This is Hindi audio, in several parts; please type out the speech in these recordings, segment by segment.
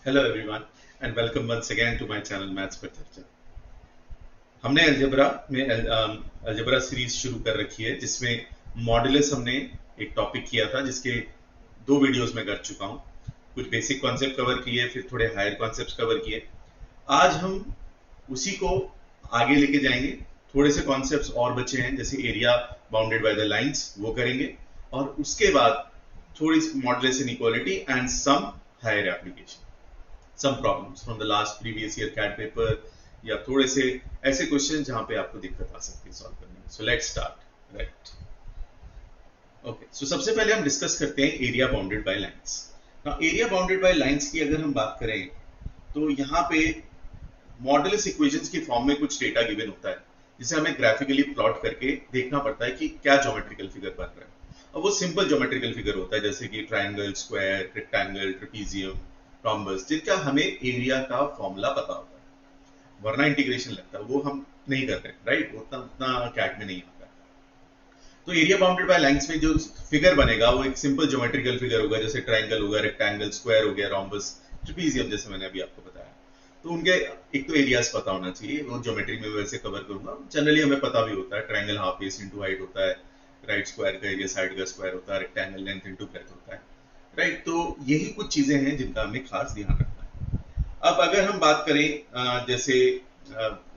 Hello everyone and welcome once again to my channel maths पर चर्चा। हमने अलजेब्रा में अलजेब्रा सीरीज शुरू कर रखी है जिसमें मॉडुलस हमने एक टॉपिक किया था जिसके दो वीडियोस में कर चुका हूं। कुछ बेसिक कॉन्सेप्ट कवर किए, फिर थोड़े हायर कॉन्सेप्ट्स कवर किए। आज हम उसी को आगे लेके जाएंगे। थोड़े से कॉन्सेप्ट्स और बचे हैं जैसे area bounded by the lines, वो करेंगे और उसके बाद थोड़ी modulus inequality and some higher application, some problems from the last previous year CAT paper या थोड़े से ऐसे क्वेश्चन जहां पे आपको दिक्कत आ सकती है सॉल्व करने में। So let's start. Right, okay. So सबसे पहले हम डिस्कस करते हैं area bounded by lines. Now area bounded by lines की अगर हम बात करें तो यहाँ पे मॉडुलस इक्वेशंस की फॉर्म में कुछ डेटा गिवन होता है जिसे हमें ग्राफिकली प्लॉट करके देखना पड़ता है कि क्या ज्योमेट्रिकल फिगर बन रहा है। और वो सिंपल ज्योमेट्रिकल फिगर होता है जैसे कि triangle, square, rectangle, trapezium, rhombus, जिनका हमें एरिया का फॉर्मूला पता होता है, वरना इंटीग्रेशन लगता है, वो हम नहीं कर रहे। राइट, उतना उतना कैट में नहीं आता। तो एरिया बाउंडेड बाय लाइंस में जो फिगर बनेगा वो एक सिंपल ज्योमेट्रिकल फिगर होगा, जैसे ट्राइंगल होगा, रेक्टेंगल, स्क्वायर हो गया, रॉम्बस, ट्रेपीजियम, जैसे मैंने अभी आपको बताया। तो उनके एक तो एरियाज पता होना चाहिए, वो ज्योमेट्री में वैसे कवर करूंगा। जनरली हमें पता भी होता है, triangle half base into height होता है, राइट स्क्वायर का एरिया साइड का स्क्वायर होता है, रेक्टेंगल लेंथ इनटू ब्रेड्थ होता है। राइट, तो यही कुछ चीजें हैं जिनका हमें खास ध्यान रखना है। अब अगर हम बात करें जैसे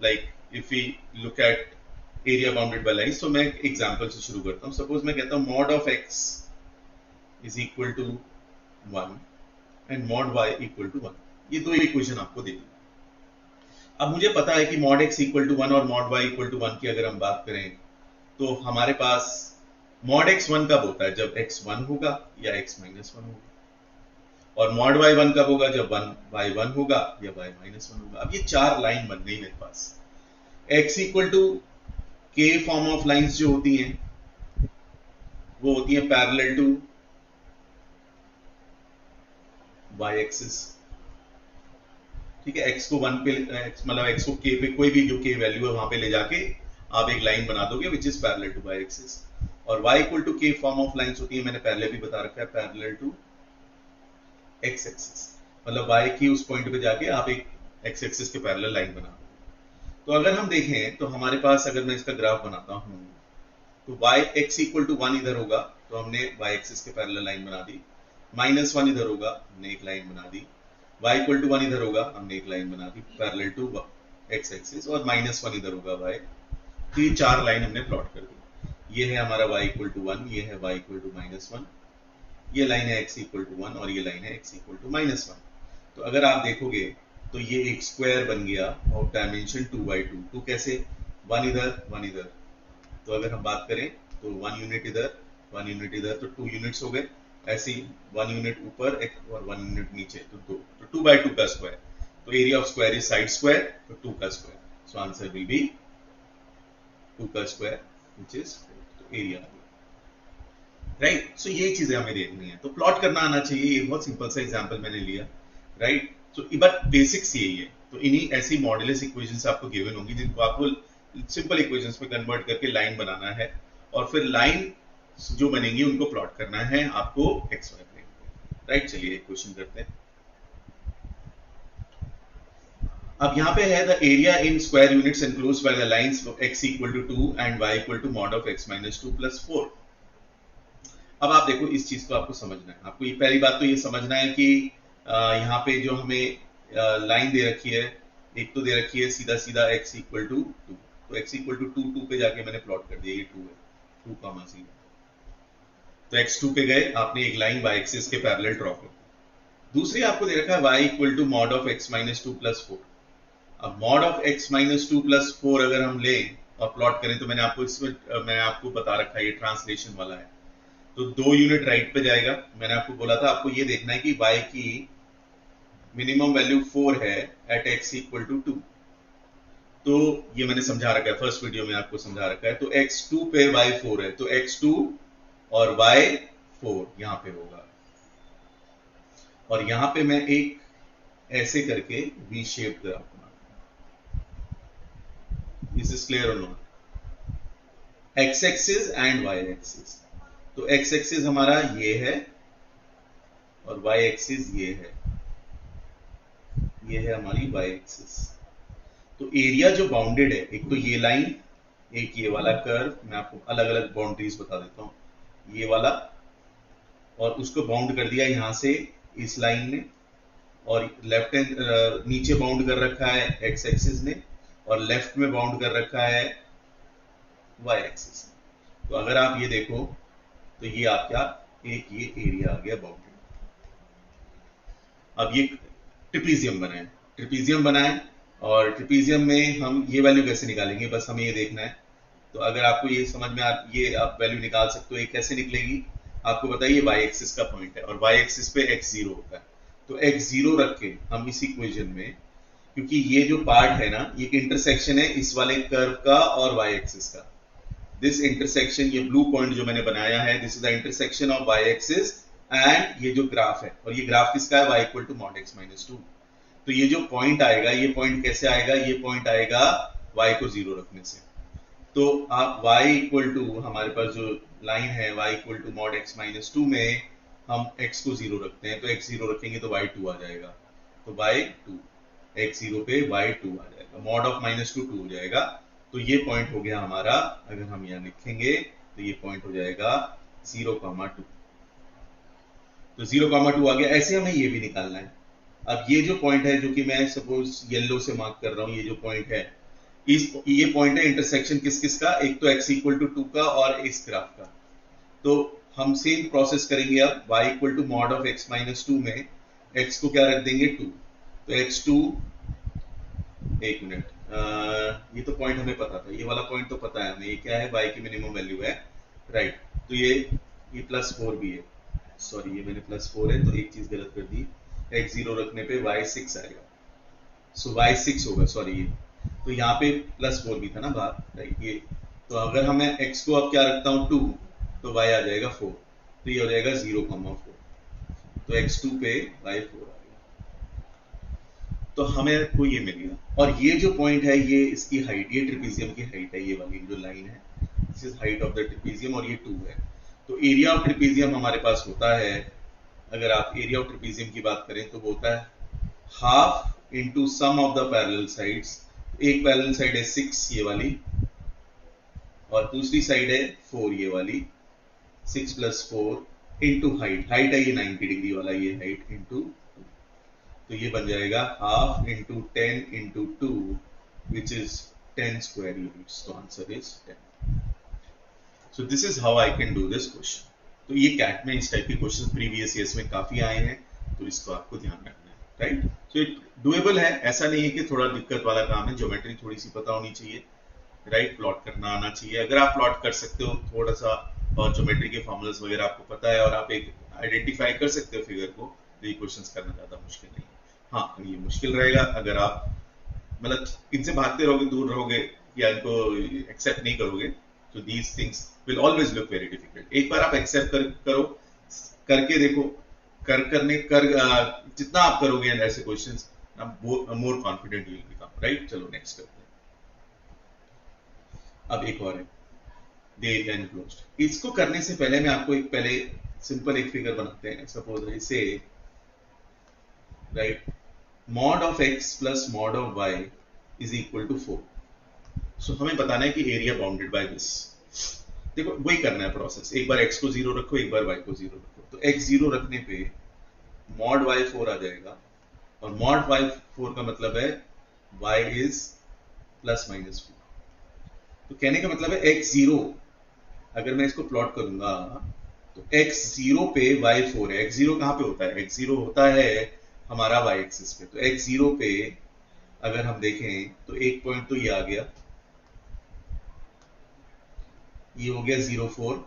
like if we look at area bounded by lines, तो मैं एक एग्जांपल से शुरू करता हूं। सपोज मैं कहता हूं mod of x is equal to 1 and mod y equal to 1। ये दो इक्वेशन आपको दे दी। अब मुझे पता है कि मॉड एक्स इक्वल टू 1 और मॉड वाई इक्वल टू 1 की अगर हम बात करें तो हमारे पास मॉड एक्स 1 कब होता है, जब एक्स 1 होगा या एक्स माइनस 1 होगा, और मॉड वाई 1 कब होगा, जब वाई 1 होगा या वाई माइनस 1 होगा। अब ये चार लाइन बन गई मेरे पास। एक्स इक्वल टू के फॉर्म ऑफ लाइंस जो होती हैं वो होती है पैरेलल टू वाई एक्सिस। ठीक है, एक्स को 1 पे, मतलब एक्स को के पे, कोई भी जो के वैल्यू है वहां पे ले जाके आप एक लाइन बना दोगे which is parallel to y axis. और y इक्वल टू के फॉर्म ऑफ लाइंस होती है, मैंने पहले भी बता रखा है, पैरेलल टू एक्स एक्सिस। मतलब y की उस पॉइंट पे जाके आप एक एक्स एक्सिस के पैरेलल लाइन बना दो। तो अगर हम देखें तो हमारे पास, अगर मैं इसका ग्राफ बनाता हूं तो y x इक्वल टू 1 इधर होगा तो हमने y एक्सिस के पैरेलल लाइन बना दी, माइनस 1 इधर होगा हमने एक लाइन बना दी, y इक्वल टू 1 इधर होगा हमने एक लाइन बना दी पैरेलल टू एक्स एक्सिस, और माइनस 1 इधर होगा y। तो ये चार लाइन हमने प्लॉट कर दी। ये है हमारा y इक्वल टू 1, ये है y इक्वल टू माइनस 1, ये लाइन है x इक्वल टू 1 और ये लाइन है x इक्वल टू माइनस 1। तो अगर आप देखोगे तो ये एक स्क्वायर बन गया ऑफ डायमेंशन 2 by 2। तो कैसे, 1 इधर 1 इधर। तो अगर हम बात करें तो 1 यूनिट इधर 1 यूनिट इधर, तो 2 यूनिट्स हो गए। ऐसे ही 1 यूनिट ऊपर और 1 यूनिट नीचे, तो 2। तो 2 by 2 का स्क्वायर, तो area of square is side square, तो 2 का square. So answer will be 2 का square which is area. Right, so ये चीजें हमें देखनी है, तो प्लॉट करना आना चाहिए। ये बहुत सिंपल सा एग्जांपल मैंने लिया। राइट, सो बट बेसिक्स यही है। तो इन्हीं ऐसी मॉडुलस इक्वेशंस आपको गिवन होंगी जिनको आपको सिंपल इक्वेशंस में कन्वर्ट करके लाइन बनाना है, और फिर लाइन जो बनेंगी उनको प्लॉट करना है आपको एक्स वाई प्लेन पे। राइट, चलिए एक क्वेश्चन करते हैं। अब यहाँ पे है the area in square units enclosed by the lines x equal to 2 and y equal to mod of x minus 2 plus 4। अब आप देखो, इस चीज को आपको समझना है। आपको ये पहली बात तो ये समझना है कि यहाँ पे जो हमें लाइन दे रखी है, एक तो दे रखी है सीधा सीधा x इक्वल टू 2, तो x इक्वल टू 2 2 पे जाके मैंने प्लॉट कर दिया, ये 2 है, 2 कामा सीधा। तो x 2 पे गए, आपने एक लाइन y एक्सिस के पैरेलल ड्रॉ कर दी। दूसरी आपको दे रखा है y equal to mod of x minus 2 plus 4। अब mod of x minus 2 plus 4 अगर हम लें और प्लॉट करें, तो मैंने आपको इसमें मैं आपको बता रखा है, ये ट्रांसलेशन वाला है। तो 2 यूनिट राइट पे जाएगा। मैंने आपको बोला था आपको ये देखना है कि y की मिनिमम वैल्यू 4 है एट x इक्वल टू 2। तो ये मैंने समझा रखा है, फर्स्ट वीडियो में आपको समझा रखा है। तो x2 पे y 4 है, तो x2 और y 4 यहां पे होगा, और यहां पे मैं एक ऐसे करके वी शेप्ड ग्राफ बनाऊंगा। दिस इज क्लियर और not? x axis and y axis. तो x एक्सिस हमारा ये है और y एक्सिस ये है। ये है हमारी वाई एक्सिस। तो एरिया जो बाउंडेड है, एक तो ये लाइन, एक ये वाला कर्व, मैं आपको अलग अलग बाउंड्रीज बता देता हूँ। ये वाला, और उसको बाउंड कर दिया यहां से इस लाइन ने, और लेफ्ट हैंड नीचे बाउंड कर रखा है एक्स एक्सिस ने, और लेफ्ट में बाउंड कर रखा है वाई एक्सिस ने। तो अगर आप ये देखो तो ये आपका एक ये एरिया आ गया बाउंडेड। अब ये ट्रिपीजियम बनाए, ट्रिपीजियम बनाए, और ट्रिपीजियम में हम ये वैल्यू कैसे निकालेंगे, बस हमें ये देखना है। तो अगर आपको ये समझ में ये आप वैल्यू निकाल सकते हो, ये कैसे निकलेगी, आपको बताइए वाई एक्सिस का पॉइंट है और वाई एक्सिस पे एक्स जीरो होता है। तो एक्स जीरो रख के हम इस इक्वेशन में, क्योंकि ये जो पार्ट है ना, ये इंटरसेक्शन है इस वाले कर्व का और वाई एक्सिस का। दिस इंटरसेक्शन, ये ब्लू पॉइंट जो मैंने बनाया है, this is the intersection of y axis and ये जो ग्राफ है, और ये ग्राफ किसका है, y equal to mod x minus two. तो ये जो पॉइंट आएगा, ये पॉइंट कैसे आएगा, ये पॉइंट आएगा वाई को जीरो रखने से। तो आप y इक्वल टू, हमारे पास जो लाइन है y equal to mod x minus two में हम x को जीरो रखते हैं, तो x जीरो रखेंगे तो y टू आ जाएगा। तो y टू, x जीरो पे y टू आ जाएगा, mod of minus two two हो जाएगा। तो ये पॉइंट हो गया हमारा, अगर हम यहाँ लिखेंगे तो ये पॉइंट हो जाएगा 0,2। तो 0,2 आ गया। ऐसे हमें ये भी निकालना है। अब ये जो पॉइंट है, जो कि मैं सपोज येलो से मार्क कर रहा हूं, ये जो पॉइंट है, ये पॉइंट है इंटरसेक्शन किस किस का, एक तो x इक्वल टू 2 का और इस ग्राफ का। तो हम सेम प्रोसेस करेंगे। अब y equal to mod of x minus two में x को क्या रख देंगे 2। तो x2, एक मिनट, ये तो पॉइंट हमें पता था, ये वाला पॉइंट तो पता है हमें, ये क्या है, y की मिनिमम वैल्यू है, राइट। तो ये +4 भी है, सॉरी ये मैंने +4 है तो एक चीज गलत कर दी, x जीरो रखने पे y6 आएगा, सो y6 होगा, सॉरी ये तो यहाँ पे +4 भी था ना बात, राइट। ये तो अगर हमें x को अब क्या रखता हूँ 2, तो y आ जाएगा 4, तो ये हो जाएगा 0,4। तो x2 पे y4 आ गया, तो हमें को ये मिल गया। और ये जो पॉइंट है, ये इसकी हाइट, ये ट्रिपीजियम की हाइट है, ये वाली जो लाइन है, this is height of the trapezium, और ये 2 है। तो एरिया ऑफ ट्रिपीजियम हमारे पास होता है, अगर आप एरिया ऑफ ट्रिपीजियम की बात करें तो वो होता है half into sum of the parallel sides. एक पैरेलल साइड है 6 ये वाली, और दूसरी साइड है 4 ये वाली, 6 + 4 इंटू हाइट, हाइट है ये 90 डिग्री वाला, ये हाइट इंटू, तो ये बन जाएगा half into 10 into 2 which is 10 square units. तो answer is 10। So this is how I can do this question. तो ये कैट में इस टाइप के क्वेश्चन प्रीवियस ईयर्स में काफी आए हैं, तो इसको आपको ध्यान रखना है, राइट। सो इट डुएबल है, ऐसा नहीं है कि थोड़ा दिक्कत वाला काम है, ज्योमेट्री थोड़ी सी पता होनी चाहिए, राइट, प्लॉट करना आना चाहिए। अगर आप प्लॉट कर सकते हो थोड़ा सा, और ज्योमेट्री के फॉर्मूलाज वगैरह आपको पता है, और आप एक आइडेंटिफाई कर सकते हो फिगर को, तो ये क्वेश्चंस करना ज्यादा मुश्किल नहीं है। हाँ, ये मुश्किल रहेगा अगर आप मतलब इनसे भागते रहोगे, दूर रहोगे, या इनको एक्सेप्ट नहीं करोगे, तो these things will always look very difficult. एक बार आप एक्सेप्ट करो, करके देखो, जितना आप करोगे ऐसे questions, more confident you will become, right. चलो नेक्स्ट करते हैं। अब एक और है, द एरिया एनक्लोज्ड। इसको करने से पहले मैं आपको एक पहले सिंपल एक फिगर बनाते हैं। सपोज इसे, right, mod of x plus mod of y is equal to 4। So हमें बताना है कि एरिया बाउंडेड बाय दिस। देखो वही करना है प्रोसेस, एक बार x को 0 रखो, एक बार y को 0 रखो। तो x 0 रखने पे मॉड y 4 आ जाएगा, और मॉड y 4 का मतलब है y इज ±4। तो कहने का मतलब है x 0, अगर मैं इसको प्लॉट करूंगा तो x 0 पे y 4 है। x 0 कहां पे होता है, x 0 होता है हमारा y एक्सिस पे। तो x 0 पे अगर हम देखें तो एक पॉइंट तो ये आ गया, ये हो गया 0,4,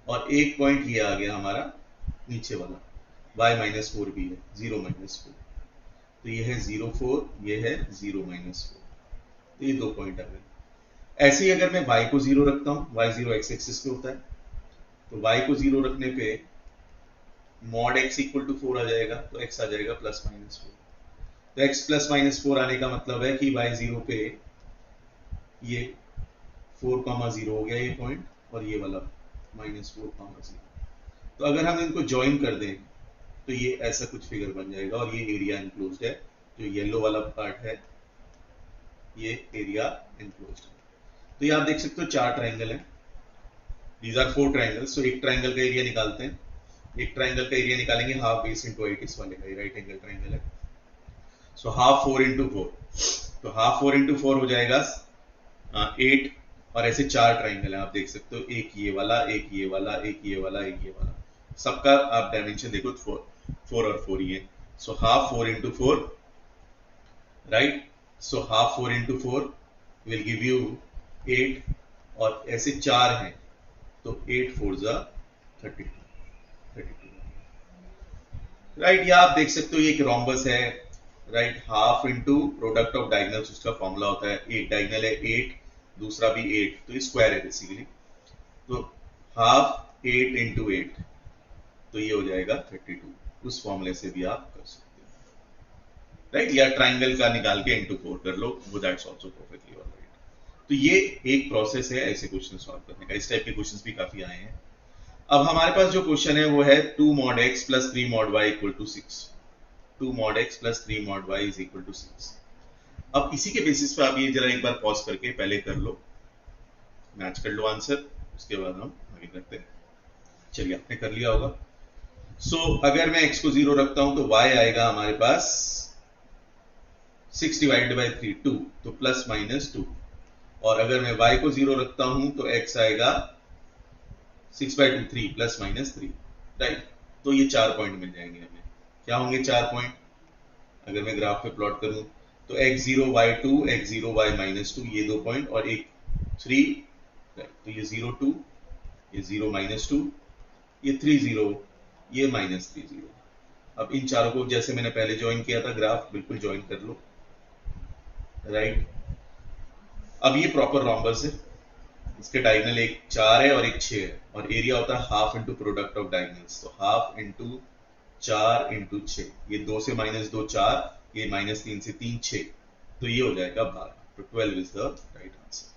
और एक पॉइंट ये आ गया हमारा नीचे वाला, y-4 भी है, 0-4। तो ये है 0,4, ये है 0-4, तो ये 2 पॉइंट आ गए। ऐसे ही अगर मैं y को 0 रखता हूं, y0 x एक्सिस पे होता है, तो y को 0 रखने पे मॉड x इक्वल टू 4 आ जाएगा, तो x आ जाएगा +-4। तो x +-4 आने का मतलब है कि y0 पे ये 4,0 हो गया ये पॉइंट, और ये वाला -4,0। तो अगर हम इनको ज्वाइन कर दें तो ये ऐसा कुछ फिगर बन जाएगा, और ये एरिया एनक्लोज्ड है जो येलो वाला पार्ट है ये एरिया एनक्लोज्ड। तो ये आप देख सकते हो 4 ट्राइंगल है, दीज आर 4 ट्राइंगल्स। तो एक ट्राइंगल का एरिया निकालते हैं, एक ट्राइंगल का एरिया निकालेंगे हाफ बेस इंटू हाइट, इस वाले का राइट एंगल ट्राइंगल है। सो हाफ 4 इंटू 4, तो हाफ 4 इंटू 4 हो जाएगा 8, और ऐसे 4 ट्राइंगल है आप देख सकते हो, एक ये वाला, एक ये वाला, एक ये वाला, एक ये वाला, सबका आप डायमेंशन देखो 4 और 4 ये। So half 4 into 4, right. So half 4 into 4 will give you 8, और ऐसे 4 हैं तो 8 4 जा 32, राइट। या आप देख सकते हो ये एक रोम्बस है, right. Half into product of diagonals, उसका फॉर्मूला होता है, एक डायगनल है 8, दूसरा भी 8, तो ये स्क्वायर है बेसिकली। तो हाफ 8 इंटू 8, तो ये हो जाएगा 32, उस फॉर्मूले से भी आप कर सकते हो, राइट। या ट्राइंगल का निकाल के इंटू 4 कर लो, वो दैट्स आल्सो परफेक्टली ऑलराइट। तो ये एक प्रोसेस है ऐसे क्वेश्चन सॉल्व करने का। इस टाइप के क्वेश्चंस भी काफी आए हैं। अब हमारे पास जो क्वेश्चन है वो है 2 mod x plus 3 mod y equal to 6, 2 mod x plus 3 mod y is equal to 6। अब इसी के बेसिस पे आप ये जरा एक बार पॉज करके पहले कर लो, मैच कर लो आंसर, उसके बाद हम आगे करते हैं। चलिए आपने कर लिया होगा। सो अगर मैं x को 0 रखता हूं तो y आएगा हमारे पास 6 डिवाइडेड बाई 3 2, तो प्लस माइनस 2, और अगर मैं y को 0 रखता हूं तो x आएगा 6/2 3 प्लस माइनस 3, राइट। तो ये 4 पॉइंट मिल जाएंगे हमें। क्या होंगे 4 पॉइंट? अगर मैं ग्राफ पे प्लॉट करूं तो x0 y2 x0 y minus 2, ये 2 पॉइंट, और एक 3, राइट। तो ये 0 2, ये 0 माइनस 2, ये 3 0, ये माइनस 3 0। अब इन चारों को जैसे मैंने पहले ज्वाइन किया था ग्राफ, बिल्कुल ज्वाइन कर लो, राइट। अब ये प्रॉपर रोम्बस है, इसके डायगोनल एक 4 है और एक 6 है, और एरिया होता है half into product of diagonals. तो हाफ इंटू 4 इंटू 6, ये 2 से माइनस 2 4, ये माइनस 3 से 3 6, तो ये हो जाएगा 12। तो 12 इज द राइट आंसर।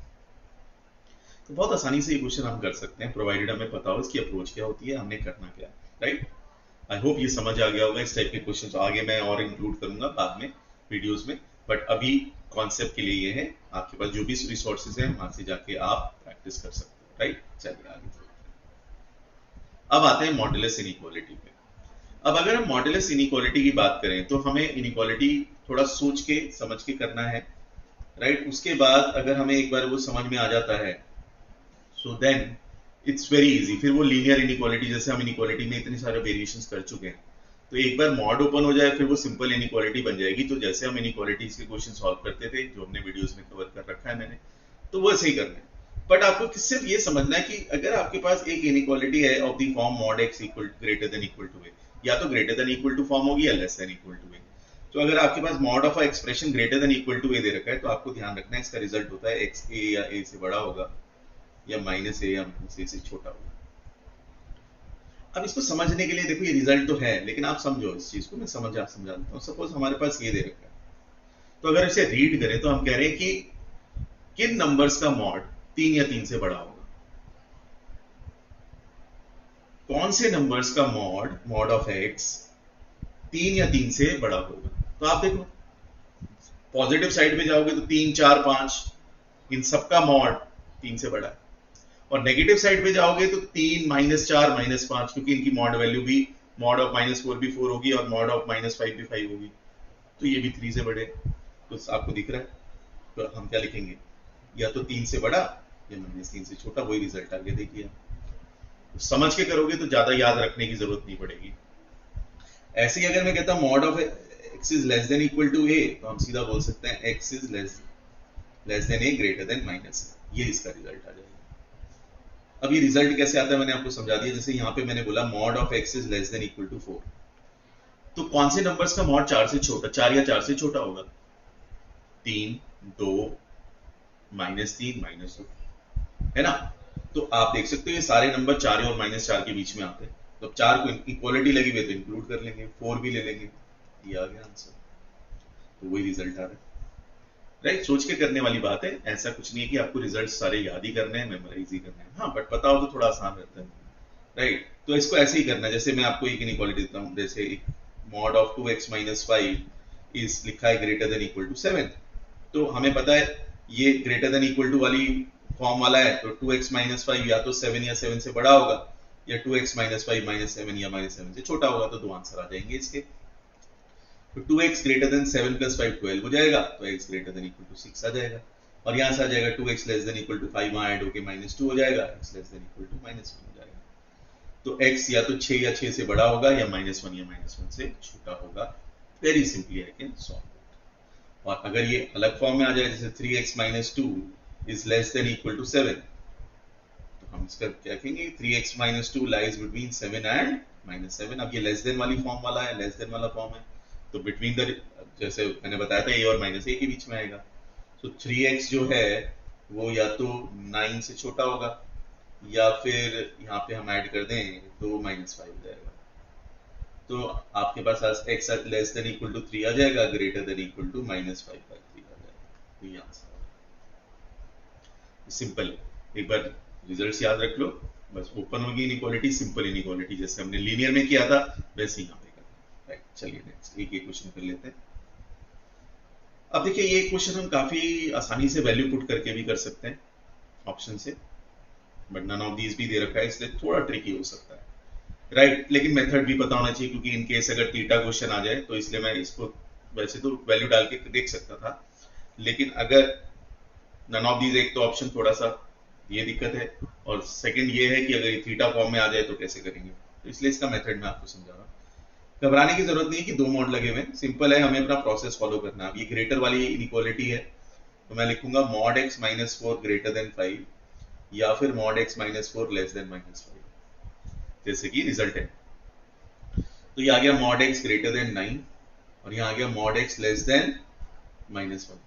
तो बहुत आसानी से ये क्वेश्चन हम कर सकते हैं, प्रोवाइडेड हमें पता हो इसकी अप्रोच क्या होती है, हमने करना क्या, राइट। आई होप ये समझ आ गया होगा। इस टाइप के क्वेश्चन तो आगे मैं और इंक्लूड करूंगा बाद में वीडियोस में, बट अभी कॉन्सेप्ट के लिए ये है। आपके पास जो भी रिसोर्सेज हैं वहां से जाके आप प्रैक्टिस कर सकते हो, राइट। चलिए आगे चलते हैं। अब आते हैं मॉडुलस इनइक्वालिटी पे। अब अगर हम मॉडुलस इनइक्वालिटी की बात करें तो हमें इनइक्वालिटी थोड़ा सोच के समझ के करना है, राइट। उसके बाद अगर हमें एक बार वो समझ में आ जाता है so then it's very easy. फिर वो लीनियर इनइक्वालिटी, जैसे हम इनइक्वालिटी में इतने सारे वेरिएशंस कर चुके हैं, तो एक बार मॉड ओपन हो जाए फिर वो सिंपल इनइक्वालिटी बन जाएगी। तो जैसे हम इनइक्वालिटीज के क्वेश्चन सॉल्व करते थे, जो हमने वीडियोस में कवर कर रखा है मैंने, तो वो ऐसे ही करना है। बट आपको सिर्फ ये समझना है कि अगर आपके पास एक इनइक्वालिटी है of the form mod x equal greater than equal to A, या तो greater than equal to form होगी या less than equal to A. तो अगर आपके पास mod of a expression greater than equal to A दे रखा है, तो आपको ध्यान रखना है इसका रिजल्ट होता है x a या a से बड़ा होगा, या माइनस ए या माइनस ए से छोटा होगा। अब इसको समझने के लिए देखो, ये रिजल्ट तो है, लेकिन आप समझो इस चीज को, मैं समझा देता हूँ। सपोज हमारे पास ये दे रखा है, तो अगर इसे रीड करें तो हम कह रहे हैं कि किन नंबर्स का मॉड 3 या 3 से बड़ा होगा। कौन से नंबर्स का मॉड ऑफ x 3 या 3 से बड़ा होगा? तो आप देखो, पॉजिटिव साइड में जाओगे तो 3 4 5, इन सबका मॉड 3 से बड़ा है। और नेगेटिव साइड पे जाओगे तो 3 -4 -5, क्योंकि इनकी मॉड वैल्यू भी मॉड ऑफ -4 भी 4 होगी और मॉड ऑफ -5 भी 5 होगी, तो ये भी 3 से बड़े। तो आपको दिख रहा है, तो हम क्या लिखेंगे, या तो 3 से बड़ा या -3 से छोटा। वही रिजल्ट आ गया, देखिए। तो समझ के करोगे तो ज्यादा याद रखने की जरूरत नहीं पड़ेगी। ऐसे ही अगर मैं कहता हूं mod of x is less than equal to a, तो हम सीधा बोल सकते हैं x is less than a greater than minus a। ये इसका रिजल्ट आ जाएगा। अब ये रिजल्ट कैसे आता है मैंने आपको समझा दिया। जैसे यहाँ पे मैंने बोला mod of x is less than equal to 4, तो कौन से नंबर्स का मॉड 4 से छोटा, 4 या 4 से छोटा होगा? 3 2 -3 -2, है ना। तो आप देख सकते हो ये सारे नंबर 4 और -4 के बीच में आते हैं। तो 4 को इक्वालिटी लगी हुई तो इंक्लूड कर लेंगे, 4 भी ले लेंगे, ये आ गया आंसर। तो वही रिजल्ट आ रहा है, राइट। सोच के करने वाली बात है, ऐसा कुछ नहीं है कि आपको रिजल्ट सारे याद ही करने हैं, मेमोराइज ही करने हैं। हाँ, बट पता हो तो थोड़ा आसान रहता है, राइट। तो इसको ऐसे ही करना है। जैसे मैं आपको एक इनइक्वालिटी देता हूँ, जैसे मॉड ऑफ 2x - 5 इज लिखा है ग्रेटर देन इक्वल टू 7, तो हमें पता है ये ग्रेटर देन इक्वल टू वाली फॉर्म वाला है, तो 2x माइनस 5 या तो 7 या 7 से बड़ा होगा, या 2x माइनस 5 माइनस 7 या माइनस 7 से छोटा होगा, तो दो आंसर आ जाएंगे इसके। तो 2x ग्रेटर देन 7 प्लस 5 12 हो जाएगा, तो x greater than equal to 6 आ जाएगा, और यहाँ से आ जाएगा 2x less than equal to 5, वहाँ ऐड होके -2 हो जाएगा, x less than equal to -1 हो जाएगा। तो x या तो 6 या 6 से बड़ा होगा, या -1 या -1 से छोटा होगा। Very simply I can solve it. और अगर ये अलग फॉर्म में आ जाए, जैसे 3x minus 2 is less than equal to 7, तो हम इसका क्या कहेंगे, 3x minus 2 lies between 7 and -7। अब ये लेस देन वाली फॉर्म वाला है, लेस देन वाला फॉर्म है, तो बिटवीन द, जैसे मैंने बताया था, a और -a के बीच में आएगा। तो 3x जो है वो या तो 9 से छोटा होगा, या फिर यहाँ पे हम ऐड कर दें तो -5 हो जाएगा। तो आपके पास x less than equal to 3 आ जाएगा, ग्रेटर देन इक्वल टू -5/3 आ जाएगा। तो ये आंसर सिंपल है। एक बार रिजल्ट्स याद रख लो, बस ओपन होगी इनइक्वालिटी, सिंपल इनइक्वालिटी, जैसे हमने लीनियर में किया था वैसे यहाँ पे करना। राइट, चलिए नेक्स्ट एक क्वेश्चन कर लेते हैं। अब देखिए ये क्वेश्चन हम काफी आसानी से वैल्यू पुट करके भी कर सकते हैं ऑप्शन से, बट नन ऑफ दीज भी दे रखा है, इसलिए थोड़ा ट्रिकी हो सकता है। राइट, लेकिन मेथड भी पता होना चाहिए, क्योंकि इनकेस अगर थीटा क्वेश्चन आ जाए, तो इसलिए मैं इसको वैसे तो वैल्यू डाल के देख सकता था, लेकिन अगर नन ऑफ दीज, एक तो ऑप्शन थोड़ा सा ये दिक्कत है, और सेकंड ये है कि अगर ये थीटा फॉर्म में आ जाए तो कैसे करेंगे, तो इसलिए इसका मेथड मैं आपको समझा रहा हूँ। घबराने की जरूरत नहीं है कि दो मॉड लगे हुए, सिंपल है, हमें अपना प्रोसेस फॉलो करना है। अब ये ग्रेटर वाली इनइक्वालिटी है, तो मैं लिखूंगा mod x minus 4 greater than 5, या फिर mod x minus 4 less than -5, जैसे कि रिजल्ट है। तो ये आ गया मॉड x ग्रेटर देन 9, और यहाँ आ गया मॉड x लेस देन -1।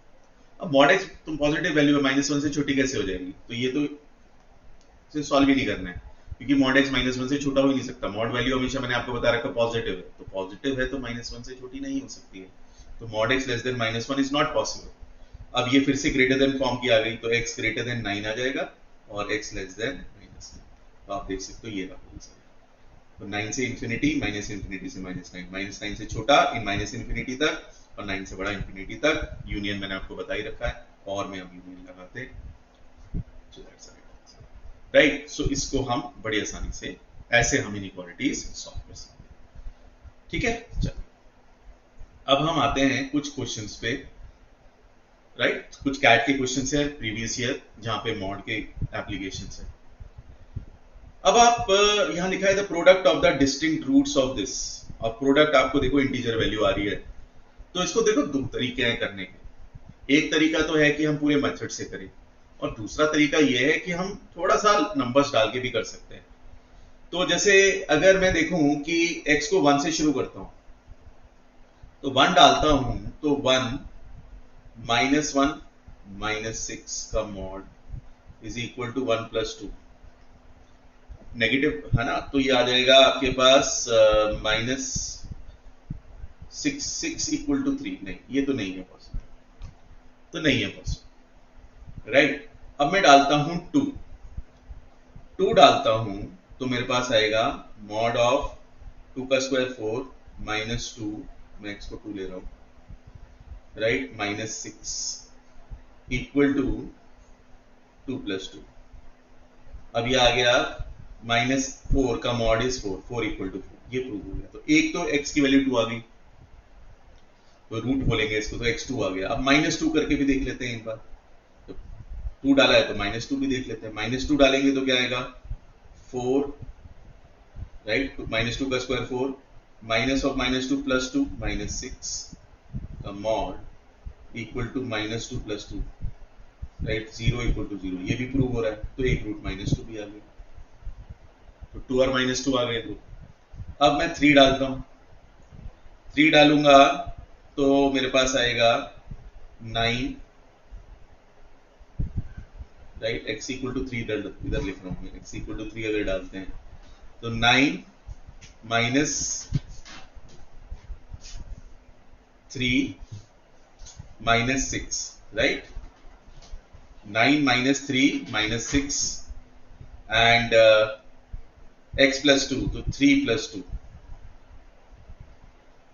अब मॉड x तुम पॉजिटिव वैल्यू है, -1 से छोटी कैसे हो जाएगी, तो ये तो इसे सॉल्व ही नहीं करना है, क्योंकि मॉड x -1 से छोटा हो ही नहीं सकता। मॉड वैल्यू हमेशा मैंने आपको बता रखा पॉजिटिव है, तो पॉजिटिव है तो -1 से छोटी नहीं हो सकती है, तो mod x less then -1 is not possible. अब ये फिर से ग्रेटर देन फॉर्म की आ गई, तो x ग्रेटर देन 9 आ जाएगा, और x लेस देन -9। तो आप देख सकते हो ये रहा आंसर। तो 9 से इंफिनिटी, माइनस इंफिनिटी से -9, -9 से छोटा इन माइनस इंफिनिटी तक, और 9 से बड़ा इंफिनिटी तक। यूनियन मैंने आपको बता ही रखा है, और में अब यूनियन लगाते, राइट। सो इसको हम बड़ी आसानी से ऐसे हम इनइक्वालिटीज सॉल्व कर सकते हैं। ठीक है, चलो अब हम आते हैं कुछ क्वेश्चंस पे, राइट। कुछ कैट के क्वेश्चंस है प्रीवियस ईयर, जहां पे मॉड के एप्लीकेशंस है। अब आप यहां लिखा है the product of the distinct roots of this. अब प्रोडक्ट आपको देखो इंटीजर वैल्यू आ रही है, तो इसको देखो दो तरीके हैं करने के। एक तरीका तो है कि हम पूरे मेथड से करें, और दूसरा तरीका यह है कि हम थोड़ा सा नंबर्स डाल के भी कर सकते हैं। तो जैसे अगर मैं देखूं कि x को 1 से शुरू करता हूं, तो 1 डालता हूं, तो 1 -6 का mod is equal to 1 + 2, negative है ना, तो ये आ जाएगा आपके पास -6 इक्वल टू 3। नहीं, ये तो नहीं है पॉसिबल, तो नहीं है पॉसिबल, राइट। अब मैं डालता हूं 2 डालता हूं, तो मेरे पास आएगा मॉड ऑफ 2 का स्क्वायर 4 -2, मैं x को 2 ले रहा हूं, राइट, -6 इक्वल टू 2 + 2। अब ये आ गया -4 का मॉड इज 4 इक्वल टू 4, ये प्रूव हो गया। तो एक तो x की वैल्यू 2 आ गई, तो रूट बोलेंगे इसको, तो x2 आ गया। अब -2 करके भी देख लेते हैं एक बार, तो 2 डाला है तो -2 भी देख लेते हैं। -2 डालेंगे तो क्या आएगा 4, राइट, -2 का स्क्वायर 4, माइनस ऑफ -2 + 2 -6 का mod equal to -2 + 2, right, 0 equal to 0, ये भी प्रूव हो रहा है। तो एक रूट -2 भी आ गया, तो 2 और -2 आ गए। तो अब मैं 3 डालता हूं, 3 डालूंगा तो मेरे पास आएगा 9, राइट, x इक्वल टू 3 इधर लिख रहा हूं मैं, x इक्वल टू 3 अगर डालते हैं तो 9 माइनस 3 -6, राइट, 9 - 3 -6 एंड x + 2, तो 3 + 2,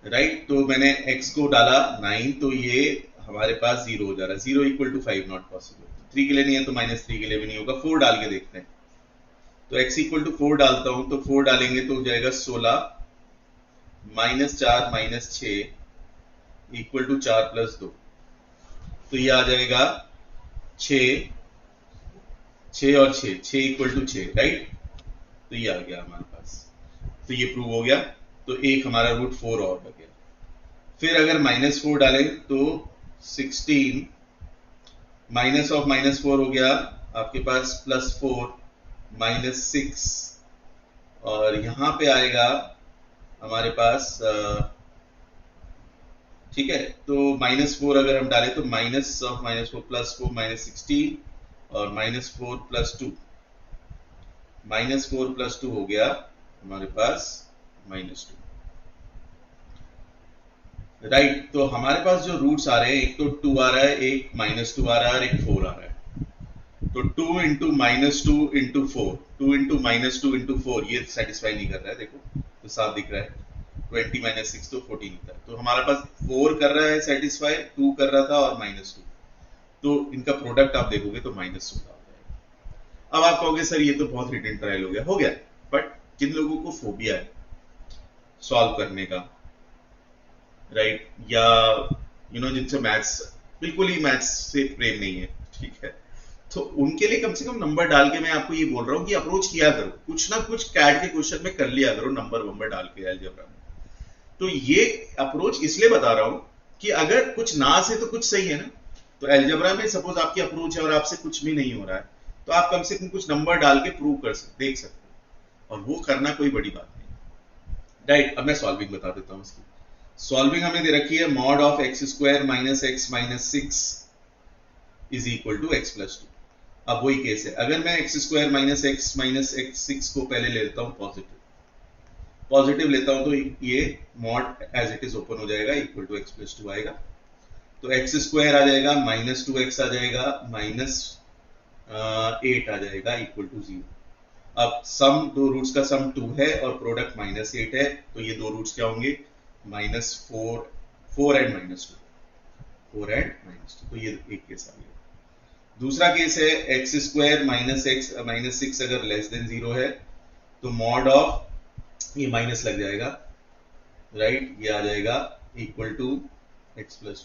राइट। तो मैंने x को डाला 9, तो ये हमारे पास 0 हो जा रहा है। 0 इक्वल टू 5 नॉट पॉसिबल। 3 के लिए नहीं है तो -3 के लिए भी नहीं होगा। 4 डाल के देखते हैं। तो x इक्वल टू 4 डालता हूं, तो 4 डालेंगे तो हो जाएगा 16 -4 -6 इक्वल टू 4 + 2। तो ये आ जाएगा 6 6 और 6 6 इक्वल टू 6, राइट। तो ये आ गया हमारे पास। तो ये प्रूव हो गया। तो एक हमारा √4 और बच गया। फिर अगर -4 डालें तो 16 माइनस ऑफ -4 हो गया आपके पास +4 -6, और यहां पे आएगा हमारे पास ठीक है। तो -4 अगर हम डालें तो माइनस ऑफ -4 +4 -16 और -4 + 2 -4 + 2 हो गया हमारे पास -2, राइट। तो हमारे पास जो रूट्स आ रहे हैं, एक तो 2 आ रहा है, एक -2 आ रहा है और एक 4 आ रहा है। तो 2 × -2 × 4, 2 × -2 × 4 ये सेटिस्फाई नहीं कर रहा है। देखो तो साफ दिख रहा है। 20 - 6 तो 14 होता है। तो हमारे पास 4 कर रहा है सेटिस्फाई, 2 कर रहा था और -2। तो इनका प्रोडक्ट आप देखोगे तो -16 हो जाएगा। अब आप कहोगे सर ये तो बहुत हिट एंड ट्रायल हो गया। बट जिन लोगों को फोबिया है सॉल्व करने का, राइट, या जिनसे मैथ्स बिल्कुल ही मैथ्स से प्रेम नहीं है, ठीक है, तो उनके लिए कम से कम नंबर डाल के मैं आपको ये बोल रहा हूँ कि अप्रोच किया करो। कुछ ना कुछ कैट के क्वेश्चन में कर लिया करो, नंबर वंबर डाल के अलजेब्रा में। तो ये अप्रोच इसलिए बता रहा हूं कि अगर कुछ ना से तो कुछ सही है ना। तो अलजेब्रा में सपोज आपकी अप्रोच है और आपसे कुछ भी नहीं हो रहा है, तो आप कम से कम कुछ नंबर डाल के प्रूव कर सकते, देख सकते हो, और वो करना कोई बड़ी बात नहीं, राइट। अब मैं सॉल्विंग बता देता हूं इसकी। सॉल्विंग हमें दे रखी है mod of x² - x - 6 is equal to x + 2। अब वही केस है, अगर मैं x² - x - 6 को पहले ले लेता हूं पॉजिटिव लेता हूं, तो ये mod as it is open हो जाएगा, इक्वल टू x + 2 आएगा। तो x² आ जाएगा, -2x आ जाएगा, -8 आ जाएगा, इक्वल टू 0। अब सम, दो रूट्स का सम 2 है और प्रोडक्ट -8 है, तो ये दो रूट्स क्या होंगे, -4 4 एंड -2, 4 एंड -2। तो ये एक केस आ गया। दूसरा केस है x² - x - 6 अगर लेस देन 0 है, तो mod ऑफ ये माइनस लग जाएगा, राइट, ये आ जाएगा इक्वल टू x + 2।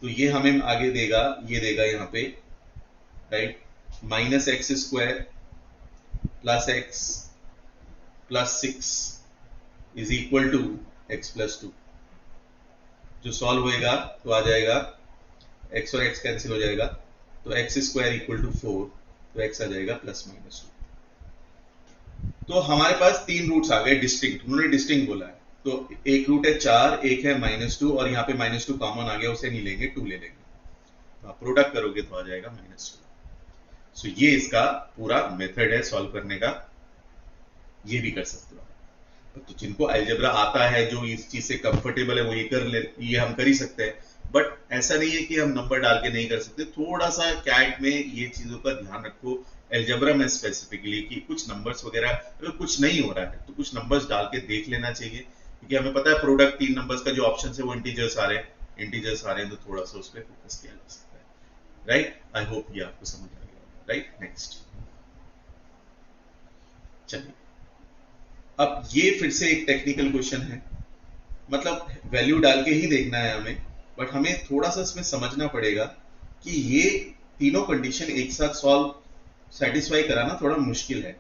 तो ये हमें आगे देगा, ये देगा यहाँ पे, right, -x² + x + 6 is equal to x + 2। जो सॉल्व होएगा तो आ जाएगा, x और x कैंसिल हो जाएगा, तो x² इक्वल टू 4, तो x आ जाएगा +-2। तो हमारे पास तीन रूट्स आ गए डिस्टिंक्ट, उन्होंने डिस्टिंक्ट बोला है। तो एक रूट है 4, एक है -2, और यहाँ पे -2 कॉमन आ गया, उसे नहीं लेंगे, 2 ले लेंगे। तो आप प्रोडक्ट करोगे तो आ जाएगा -2। सो ये इसका पूरा मेथड है सॉल्व करने का, ये भी कर सकते हो। तो जिनको अलजेब्रा आता है, जो इस चीज से कंफर्टेबल है, वो ये हम कर ही सकते हैं। बट ऐसा नहीं है कि हम नंबर डाल के नहीं कर सकते। थोड़ा सा कैट में ये चीजों का ध्यान रखो, अलजेब्रा में स्पेसिफिकली, कि कुछ नंबर्स वगैरह अगर कुछ नहीं हो रहा है तो कुछ नंबर्स डाल के देख लेना चाहिए, क्योंकि हमें पता है प्रोडक्ट 3 नंबर्स का जो ऑप्शन है वो इंटीजर्स आ रहे हैं, तो थोड़ा सा उस पर फोकस किया जा सकता है, राइट। आई होप ये आपको समझ आ गया, राइट। नेक्स्ट, चलिए, अब ये फिर से एक टेक्निकल क्वेश्चन है, मतलब वैल्यू डाल के ही देखना है हमें, बट हमें थोड़ा सा इसमें समझना पड़ेगा कि ये तीनों कंडीशन एक साथ सॉल्व सेटिस्फाई कराना थोड़ा मुश्किल है।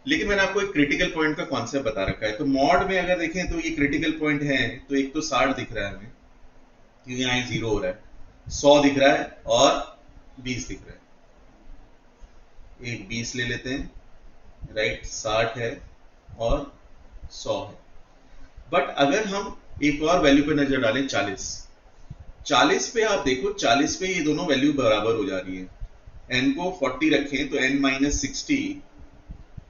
लेकिन मैंने आपको एक क्रिटिकल पॉइंट का कॉन्सेप्ट बता रखा है। तो मॉड में अगर देखें तो ये क्रिटिकल पॉइंट है, तो एक तो 60 दिख रहा है हमें, क्योंकि यहाँ 0 हो रहा है, 100 दिख रहा है और 20 दिख रहा है। एक 20 ले लेते हैं, राइट, 60 है और 100 है। बट अगर हम एक और वैल्यू पे नजर डालें, 40 पे आप देखो, 40 पे ये दोनों वैल्यू बराबर हो जा रही है। n को 40 रखें तो n - 60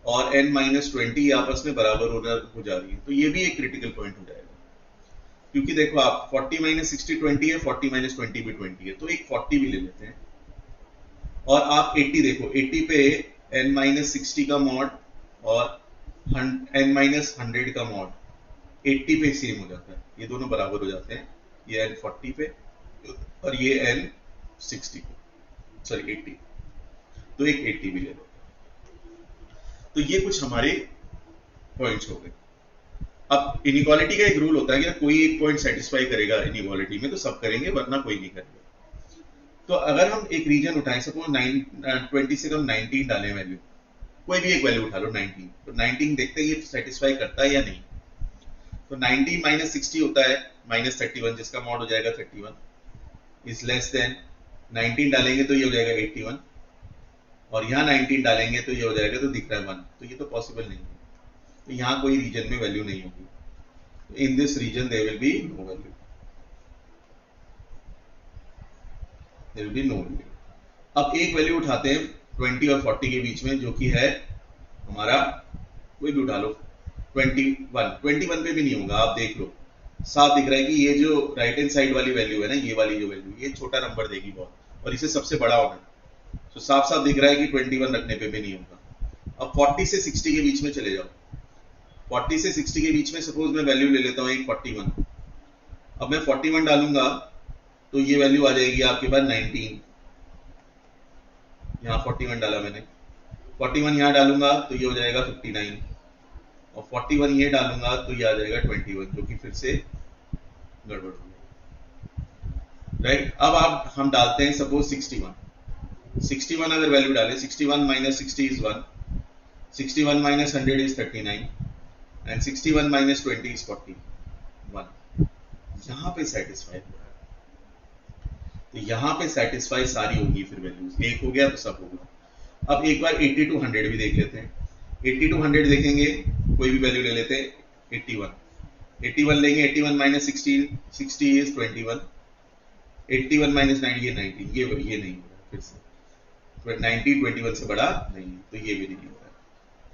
और n - 20 आपस में बराबर हो जा रही है। तो ये भी एक क्रिटिकल पॉइंट हो जाएगा, क्योंकि देखो आप 40 - 60 20 है, 40 - 20 भी 20 है, तो एक 40 भी ले लेते हैं। और आप 80 देखो, 80 पे n - 60 का मॉड और n - 100 का मॉड, 80 पे सेम हो जाता है, ये दोनों बराबर हो जाते हैं, ये n 40 पे और ये n 60 पे, सॉरी 80, तो एक 80 भी ले लो। तो ये कुछ हमारे पॉइंट्स हो गए। अब इनइक्वालिटी का एक रूल होता है कि कोई एक पॉइंट सेटिस्फाई करेगा इनइक्वालिटी में तो सब करेंगे, वरना कोई नहीं करेगा। तो अगर हम एक रीजन उठाएं, सपोज 20 से कम 19 डालें वैल्यू, कोई भी एक वैल्यू उठा लो 19, तो 19 देखते हैं ये सेटिस्फाई करता है या नहीं। तो 19 माइनस 60 होता है माइनस 31, जिसका मॉड हो जाएगा 31 इज लेस देन 19 डालेंगे तो ये हो जाएगा 81, और यहाँ 19 डालेंगे तो ये हो जाएगा, तो दिख रहा है 1, तो ये तो पॉसिबल नहीं है, तो यहाँ कोई रीजन में वैल्यू नहीं होगी। In this region there will be no value, there will be no value. अब एक वैल्यू उठाते हैं 20 और 40 के बीच में, जो कि है हमारा, कोई भी उठा लो 21 पे भी नहीं होगा, आप देख लो साफ दिख रहा है कि ये जो राइट हैंड साइड वाली वैल्यू है ना, ये वाली जो वैल्यू, ये छोटा नंबर देगी बहुत, और इसे सबसे बड़ा होना है, तो साफ साफ दिख रहा है कि 21 रखने पे भी नहीं होगा। अब 40 से 60 के बीच में चले जाओ, 40 से 60 के बीच में सपोज मैं वैल्यू ले लेता हूँ एक 41, अब मैं 41 डालूंगा तो ये वैल्यू आ जाएगी आपके पास 19, यहाँ 41 डाला मैंने, 41 यहाँ डालूंगा तो ये हो जाएगा 59, और 41 ये डालूंगा तो ये आ जाएगा 21, जो कि फिर से गड़बड़ हो गया, राइट। अब आप हम डालते हैं सपोज 61 अगर वैल्यू डालें, 61 minus 60 is 1, 61 minus 100 is 39, and 61 minus 20 is 41, यहाँ पे सेटिस्फाई हो रहा है, तो यहाँ पे सेटिस्फाई सारी होगी फिर वैल्यूज, एक हो गया तो सब होगा। अब एक बार 80 टू 100 भी देख लेते हैं, 80 टू 100 देखेंगे, कोई भी वैल्यू ले लेते हैं 81 लेंगे, 81 माइनस 60 इज 21, 81 माइनस 90 ये 19, ये नहीं हो रहा फिर से, 90 21 से बड़ा नहीं, तो ये भी नहीं होता है।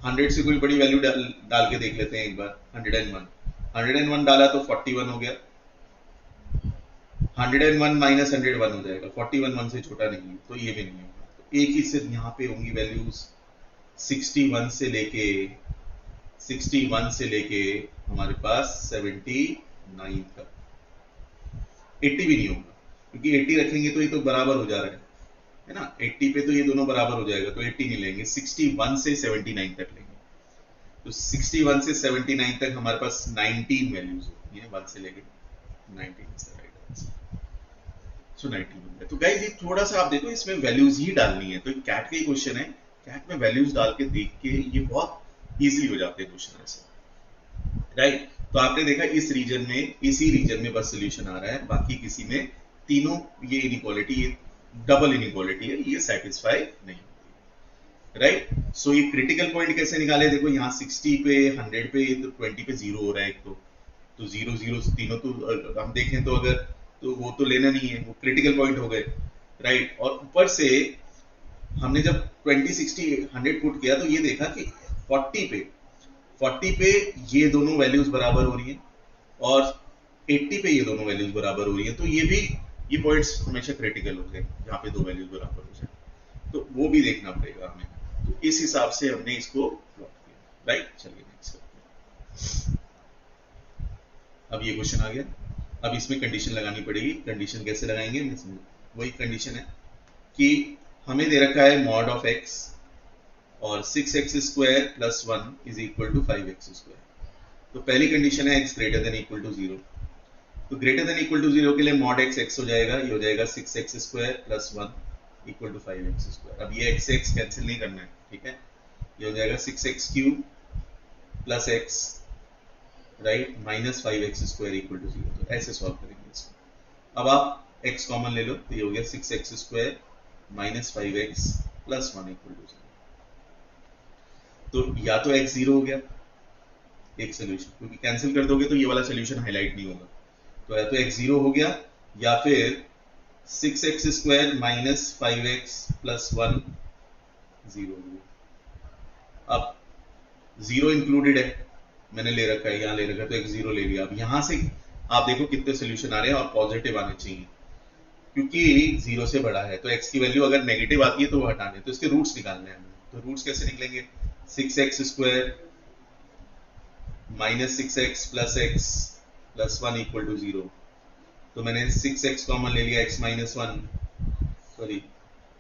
100 से कोई बड़ी वैल्यू डाल के देख लेते हैं एक बार, 101 डाला तो 41 हो गया, 101 माइनस 101 हो जाएगा, 41 1 से छोटा नहीं है, तो ये भी नहीं होगा। तो एक ही सिर्फ यहाँ पे होंगी वैल्यूज 61 से लेके हमारे पास 79 तक, 80 भी नहीं होगा, क्योंकि 80 रखेंगे तो ये तो बराबर हो जा रहा है ना, 80 पे तो ये दोनों बराबर हो जाएगा, तो 80 नहीं लेंगे, 61 से 79 तक लेंगे। तो 61 से 79 तक हमारे पास 19 वैल्यूज होती हैं, 1 से लेके 19 सो 19। तो गाइस ये थोड़ा सा आप देखो, इसमें वैल्यूज ही डालनी है, तो कैट का ही क्वेश्चन है, कैट में वैल्यूज डाल के देख के ये बहुत इजीली हो जाते हैं क्वेश्चन ऐसे, राइट। तो आपने देखा इस रीजन में, इसी रीजन में बस सोल्यूशन आ रहा है, बाकी किसी में तीनों ये इनइक्वालिटी, ये डबल इनइक्वालिटी है, ये सेटिस्फाई नहीं होती, राइट। सो ये क्रिटिकल पॉइंट कैसे निकाले, देखो यहाँ 60 पे 100 पे तो 20 पे 0 हो रहा है, एक तो 0 0 तीनों तो हम देखें तो अगर, तो वो तो लेना नहीं है, वो क्रिटिकल पॉइंट हो गए, राइट। और ऊपर से हमने जब 20 60 100 पुट किया तो ये देखा कि 40 पे ये दोनों वैल्यूज बराबर हो रही हैं, और 80 पे ये दोनों वैल्यूज बराबर हो रही हैं, तो ये पॉइंट्स हमेशा क्रिटिकल होते हैं जहाँ पे दो वैल्यूज बराबर हो जाए, तो वो भी देखना पड़ेगा हमें। तो इस हिसाब से हमने इसको प्लॉट किया, राइट। चलिए नेक्स्ट करते हैं। अब ये क्वेश्चन आ गया, अब इसमें कंडीशन लगानी पड़ेगी। कंडीशन कैसे लगाएंगे, वही कंडीशन है कि हमें दे रखा है मॉड ऑफ x और 6x square plus 1 is equal to 5x square. तो पहली कंडीशन है x greater than equal to 0, तो ग्रेटर देन इक्वल टू 0 के लिए मॉड x हो जाएगा, ये हो जाएगा 6x square plus 1 equal to 5x square. अब ये x कैंसिल नहीं करना है, ठीक है, ये हो जाएगा 6x cube plus x, right, minus 5x square equal to 0। तो ऐसे सॉल्व करेंगे इसको। अब आप x कॉमन ले लो, तो ये हो गया 6x square minus 5x plus 1 equal to 0। तो या तो x 0 हो गया एक सोल्यूशन, क्योंकि कैंसिल कर दोगे तो ये वाला सोल्यूशन हाईलाइट नहीं होगा, तो या तो x 0 हो गया, या फिर 6x square minus 5x plus 1 0 हो गया। अब 0 इंक्लूडेड है, मैंने ले रखा है, यहाँ ले रखा है, तो x 0 ले लिया। अब यहाँ से आप देखो कितने सोल्यूशन आ रहे हैं, और पॉजिटिव आने चाहिए, क्योंकि 0 से बड़ा है, तो x की वैल्यू अगर नेगेटिव आती है तो वो हटाने, तो इसके रूट्स निकालने हैं हमें। तो रूट्स कैसे निकलेंगे, 6x square minus 6x plus x plus 1 equal to 0। तो मैंने 6x कॉमन ले लिया, x माइनस 1, सॉरी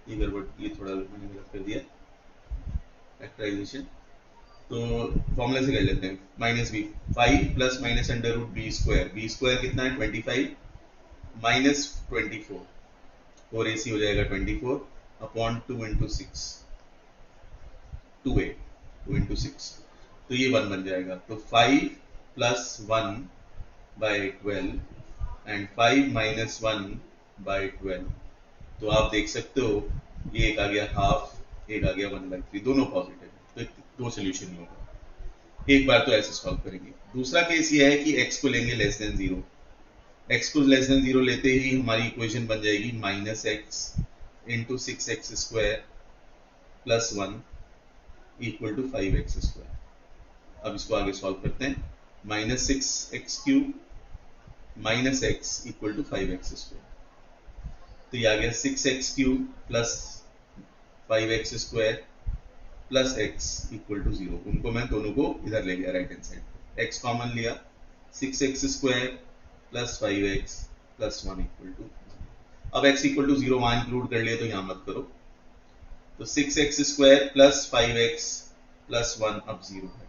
ये गड़बड़, ये थोड़ा मैंने गलत कर दिया फैक्टराइजेशन। तो फॉर्मूला से कर लेते हैं, minus b 5 plus minus under root b square कितना है 25 माइनस 24, 4ac हो जाएगा 24 अपॉन 2 इंटू 6, 2a 2 इंटू 6, तो ये 1 बन जाएगा। तो 5 plus 1 by 12 and 5 minus 1 by 12, तो आप देख सकते हो ये एक आ गया हाफ, एक आ गया 1/3, दोनों पॉजिटिव है, तो दो सोल्यूशन ही होगा। एक बार तो ऐसे सॉल्व करेंगे। दूसरा केस ये है कि x को लेंगे लेस देन 0, x को लेस देन 0 लेते ही हमारी इक्वेशन बन जाएगी minus x into 6x square plus 1 equal to 5x square. अब इसको आगे सॉल्व करते हैं, minus 6x cube minus x equal to 5x square, तो ये आ गया 6x cube plus 5x square plus x equal to 0। उनको मैं दोनों को इधर ले गया right hand side, x common लिया, 6x square plus 5x plus 1 equal to 0। अब x इक्वल टू 0 वहां इंक्लूड कर लिया तो यहां मत करो, तो 6x square plus 5x plus 1 अब 0 है,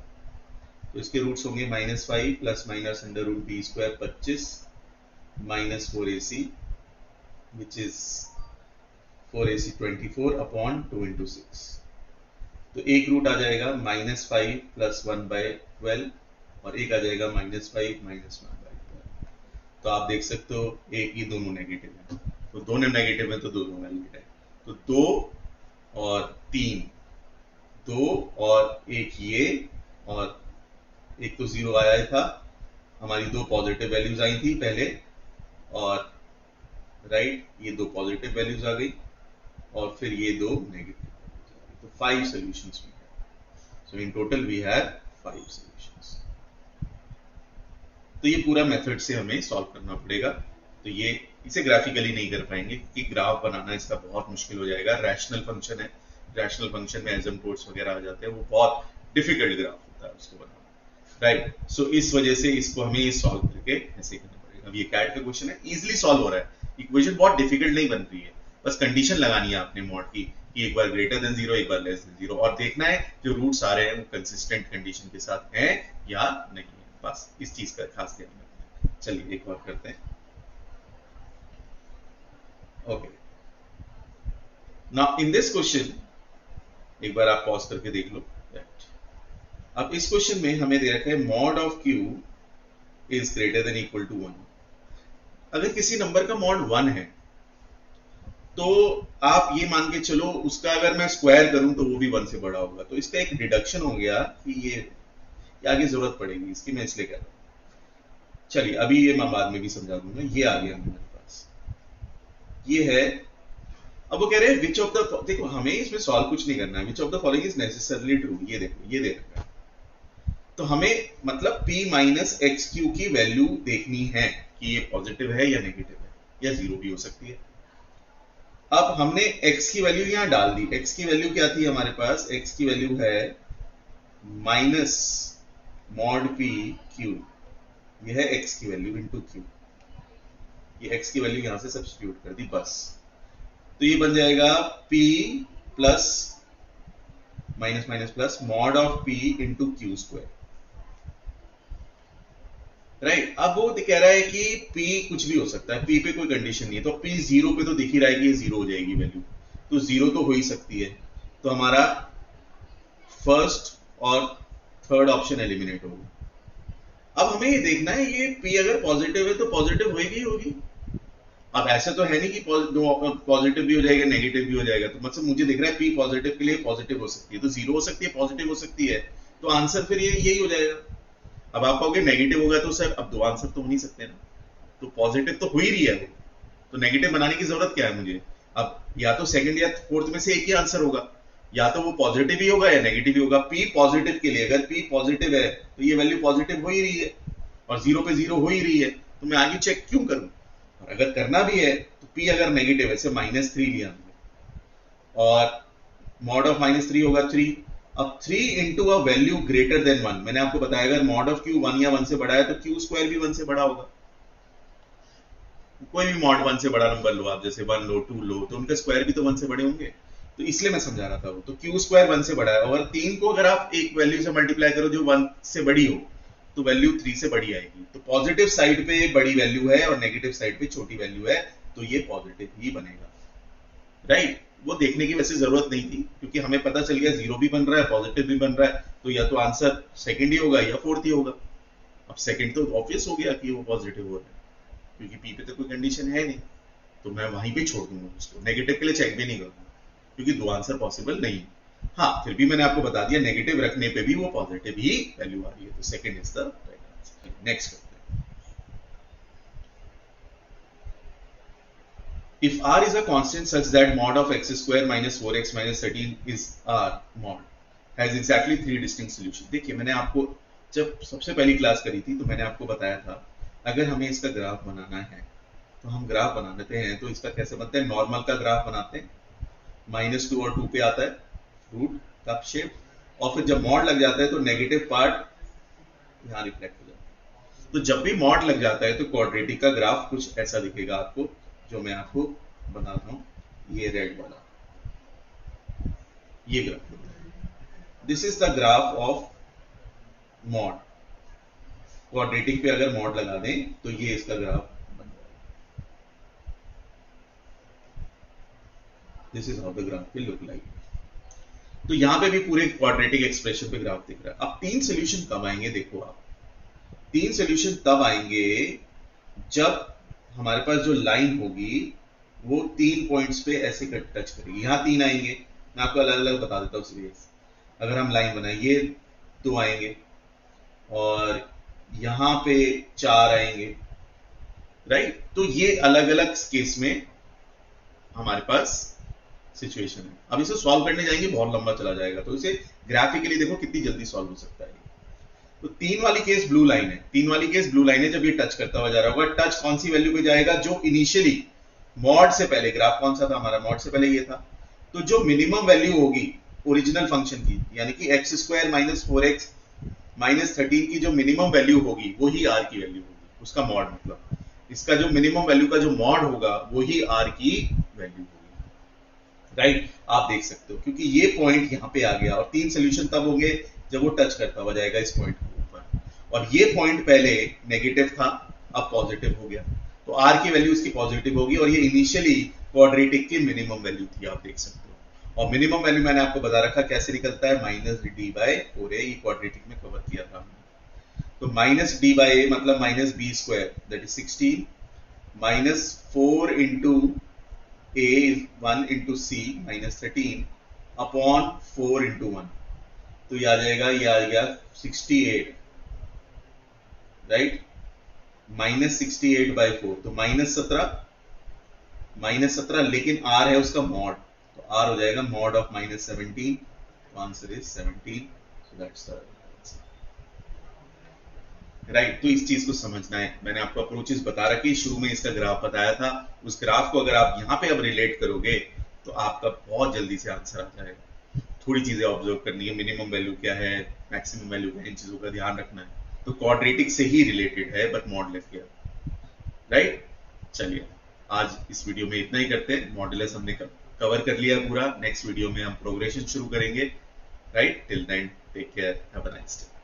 तो इसके रूट्स होंगे minus 5 plus minus under root b square 25 minus 4ac which is 4ac 24 upon 2 into 6। तो एक रूट आ जाएगा माइनस 5 प्लस 1 बाई 12 और एक आ जाएगा माइनस 5 माइनस 1 बाई 12। तो आप देख सकते हो एक ही दोनों नेगेटिव है, तो दोनों नेगेटिव है तो दोनों वैलिड है। तो 2 और 3, 2 और एक ये और एक तो 0 आया ही था, हमारी दो पॉजिटिव वैल्यूज आई थी पहले, और राइट ये दो पॉजिटिव वैल्यूज आ गई और फिर ये दो नेगेटिव वैल्यूज आ गई, तो 5 solutions we have. So in total we have 5 solutions. तो ये पूरा मेथड से हमें सॉल्व करना पड़ेगा। तो ये इसे ग्राफिकली नहीं कर पाएंगे क्योंकि ग्राफ बनाना इसका बहुत मुश्किल हो जाएगा। रैशनल फंक्शन है, रैशनल फंक्शन में एसिम्प्टोट्स वगैरह आ जाते हैं, वो बहुत डिफिकल्ट ग्राफ होता है उसको बनाना, राइट। सो इस वजह से इसको हमें ये सॉल्व करके ऐसे करना पड़ेगा। अब ये कैट का क्वेश्चन है, इजीली सॉल्व हो रहा है, इक्वेशन बहुत डिफिकल्ट नहीं बन रही है, बस कंडीशन लगानी है आपने मॉड की कि एक बार ग्रेटर देन 0 एक बार लेस देन 0, और देखना है जो रूट्स आ रहे हैं वो कंसिस्टेंट कंडीशन के साथ हैं या नहीं है, बस इस चीज का खास ध्यान रखना है। चलिए एक बार करते हैं। Okay, now in this question एक बार आप पॉज करके देख लो। अब इस क्वेश्चन में हमें दे रखा है mod of q is greater than equal to 1। अगर किसी नंबर का मॉड 1 है तो आप ये मान के चलो उसका अगर मैं स्क्वायर करूं तो वो भी 1 से बड़ा होगा, तो इसका एक डिडक्शन हो गया कि ये आगे जरूरत पड़ेगी इसकी, मैं इसलिए कह रहा हूं। चलिए अभी ये मैं बाद में भी समझा दूंगा। ये आ गया हमारे पास, ये है। अब वो कह रहे हैं विच ऑफ द, देखो हमें इसमें सॉल्व कुछ नहीं करना है, which of the following is necessarily true. ये देखो ये दे रखा है, तो हमें मतलब p माइनस एक्स क्यू की वैल्यू देखनी है कि ये पॉजिटिव है या नेगेटिव है, या 0 भी हो सकती है। अब हमने x की वैल्यू यहां डाल दी। x की वैल्यू क्या थी हमारे पास, x की वैल्यू है माइनस मॉड p क्यू, ये है x की वैल्यू इंटू क्यू, ये x की वैल्यू यहां से सब्स्टिट्यूट कर दी बस। तो ये बन जाएगा p plus minus minus plus mod of p into Q square, right. अब वो कह रहा है कि p कुछ भी हो सकता है, p पे कोई कंडीशन नहीं है, तो p 0 पे तो दिख ही रहा है कि ये 0 हो जाएगी वैल्यू, तो 0 तो हो ही सकती है, तो हमारा फर्स्ट और थर्ड ऑप्शन एलिमिनेट होगा। अब हमें ये देखना है ये p अगर पॉजिटिव है तो पॉजिटिव होगी होगी। अब ऐसा तो है नहीं कि पॉजिटिव भी हो जाएगा नेगेटिव भी हो जाएगा, तो मतलब मुझे दिख रहा है p पॉजिटिव के लिए पॉजिटिव हो सकती है, तो 0 हो सकती है पॉजिटिव हो सकती है, तो आंसर फिर ये यही हो जाएगा। अब आप कहोगे नेगेटिव होगा तो सर अब दो आंसर तो हो नहीं सकते ना, तो पॉजिटिव तो हो ही रही है, तो नेगेटिव बनाने की जरूरत क्या है मुझे। अब या तो सेकंड या फोर्थ में से एक ही आंसर होगा, या तो वो पॉजिटिव ही होगा या नेगेटिव ही होगा। p पॉजिटिव के लिए अगर p पॉजिटिव है तो ये वैल्यू पॉजिटिव हो ही रही है, और 0 पे 0 हो ही रही है, तो मैं आगे चेक क्यों करूं। और अगर करना भी है तो p अगर नेगेटिव है, जैसे -3 लिया हमने, और मॉड ऑफ -3 होगा 3, अब 3 into a value greater than 1, मैंने आपको बताया अगर मॉड ऑफ क्यू 1 या 1 से बड़ा है तो क्यू स्क्वायर भी 1 से बड़ा होगा। कोई भी मॉड 1 से बड़ा नंबर लो आप, जैसे 1 लो 2 लो, तो उनका स्क्वायर भी तो 1 से बड़े होंगे, तो इसलिए मैं समझा रहा था वो। तो क्यू स्क्वायर 1 से बड़ा है, और 3 को अगर आप एक वैल्यू से मल्टीप्लाई करो जो 1 से बड़ी हो तो वैल्यू 3 से बड़ी आएगी। तो पॉजिटिव साइड पे बड़ी वैल्यू है और नेगेटिव साइड पे छोटी वैल्यू है, तो ये पॉजिटिव ही बनेगा, राइट। वो देखने की वैसे जरूरत नहीं थी, क्योंकि हमें पता चल गया जीरो भी बन रहा है पॉजिटिव भी बन रहा है, तो या तो आंसर सेकंड ही होगा या फोर्थ ही होगा। अब सेकंड तो ऑब्वियस हो गया कि वो पॉजिटिव हो रहा है, क्योंकि पी पे तो कोई कंडीशन है नहीं, तो मैं वहीं पे छोड़ दूंगा उसको, नेगेटिव के लिए चेक भी नहीं करूंगा, क्योंकि दो आंसर पॉसिबल नहीं। हाँ, फिर भी मैंने आपको बता दिया नेगेटिव रखने पे भी वो पॉजिटिव ही वैल्यू आ रही है, तो second is the right answer. Next करते हैं। If r is a constant such that mod of x square minus 4x minus 13 is r mod has exactly 3 distinct solution। देखिए मैंने आपको जब सबसे पहली क्लास करी थी तो मैंने आपको बताया था अगर हमें इसका ग्राफ बनाना है तो हम ग्राफ बना लेते हैं। तो इसका कैसे बनता है, नॉर्मल का ग्राफ बनाते हैं, -2 और 2 पे आता है रूट कप शेप, और फिर जब मॉड लग जाता है तो नेगेटिव पार्ट यहाँ रिफ्लेक्ट हो जाता है। तो जब भी मॉड लग जाता है तो क्वाड्रेटिक का ग्राफ कुछ ऐसा दिखेगा आपको, जो मैं आपको बताता हूं, ये रेड वाला, ये ग्राफ होता है। This is the graph of mod. Quadratic पे अगर मॉड लगा दें तो ये इसका ग्राफ बन जाएगा। This is how the graph will look like. तो यहां पे भी पूरे क्वाड्रेटिक एक्सप्रेशन पे ग्राफ दिख रहा है। अब 3 सोल्यूशन कब आएंगे, देखो आप 3 सोल्यूशन तब आएंगे जब हमारे पास जो लाइन होगी वो 3 पॉइंट्स पे ऐसे टच करेगी। यहां 3 आएंगे, मैं आपको अलग अलग बता देता हूं सीरीज। अगर हम लाइन बनाए ये 2 आएंगे, और यहां पे 4 आएंगे, राइट। तो ये अलग अलग केस में हमारे पास सिचुएशन है। अब इसे सॉल्व करने जाएंगे बहुत लंबा चला जाएगा, तो इसे ग्राफिकली देखो कितनी जल्दी सॉल्व हो सकता है। तो 3 वाली केस ब्लू लाइन है, 3 वाली केस ब्लू लाइन है। जब ये टच करता हुआ जा रहा होगा, टच कौन सी वैल्यू पे जाएगा, जो इनिशियली मॉड से पहले, ग्राफ कौन सा था हमारा, मॉड से पहले ये था, तो जो मिनिमम वैल्यू होगी ओरिजिनल फंक्शन की, यानी कि x square minus 4x minus 13 की जो मिनिमम वैल्यू होगी वही आर की वैल्यू होगी, उसका मॉड मतलब इसका जो मिनिमम वैल्यू का जो मॉड होगा वही आर की वैल्यू होगी, राइट। आप देख सकते हो क्योंकि ये पॉइंट यहाँ पे आ गया, और 3 सोल्यूशन तब होंगे जब वो टच करता हुआ जाएगा इस पॉइंट के ऊपर, और ये पॉइंट पहले नेगेटिव था अब पॉजिटिव हो गया, तो आर की वैल्यू इसकी पॉजिटिव होगी, और ये इनिशियली क्वाड्रेटिक की मिनिमम वैल्यू थी, आप देख सकते हो। और मिनिमम वैल्यू मैंने आपको बता रखा कैसे निकलता है, -d/4a, ये क्वाड्रेटिक में कवर किया था हमने। तो -d/a मतलब -b² that is 16, -4 into a is 1 into c -13 upon 4 into 1, तो ये आ जाएगा, ये आ गया 68, राइट, -68/4, तो -17, लेकिन r है उसका मॉड, तो r हो जाएगा मॉड ऑफ -17, तो answer is 17, so that's the right. तो इस चीज को समझना है, मैंने आपको अप्रोचेस बता रखी, शुरू में इसका ग्राफ बताया था, उस ग्राफ को अगर आप यहाँ पे अब रिलेट करोगे तो आपका बहुत जल्दी से आंसर आ जाएगा। थोड़ी चीजें ऑब्जर्व करनी है, मिनिमम वैल्यू क्या है, मैक्सिमम वैल्यू क्या है, इन चीजों का ध्यान रखना है। तो क्वाड्रेटिक से ही रिलेटेड है, बट मॉड लेफ्ट किया, राइट। चलिए आज इस वीडियो में इतना ही करते हैं, मॉडुलस हमने कवर कर लिया पूरा। नेक्स्ट वीडियो में हम प्रोग्रेशन शुरू करेंगे, right. Till then take care, have a nice day.